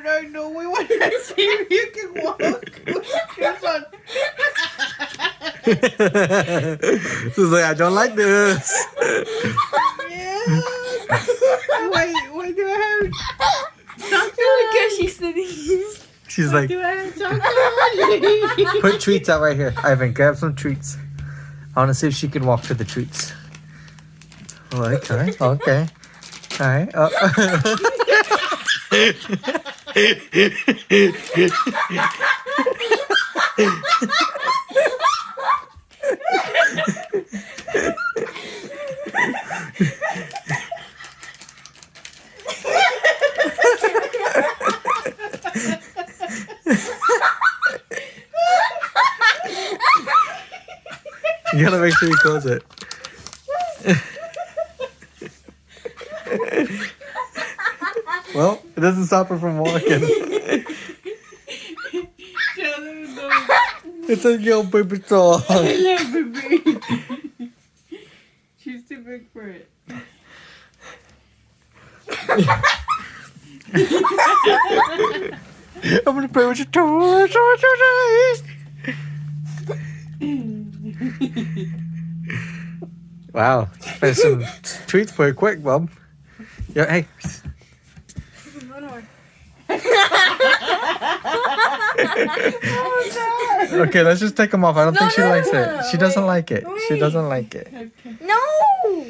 no, we want to see if you can walk. Here's one. She's like, I don't like this. Yeah. Why do I have chocolate? Look how she's sitting. She's like, Do I have chocolate? put treats out right here. Ivan, grab some treats. I want to see if she can walk to the treats. Okay. Okay. All right. You gotta make sure you close it. Well, it doesn't stop her from walking. It's a yo baby doll. Yeah, baby. She's too big for it. I'm gonna play with your toys. Wow, there's some treats pretty quick, Bob. Yeah, hey. One more. Okay, let's just take them off. I don't think she no, likes no, it. no, She doesn't wait, like it. She wait. doesn't like it. Okay. No!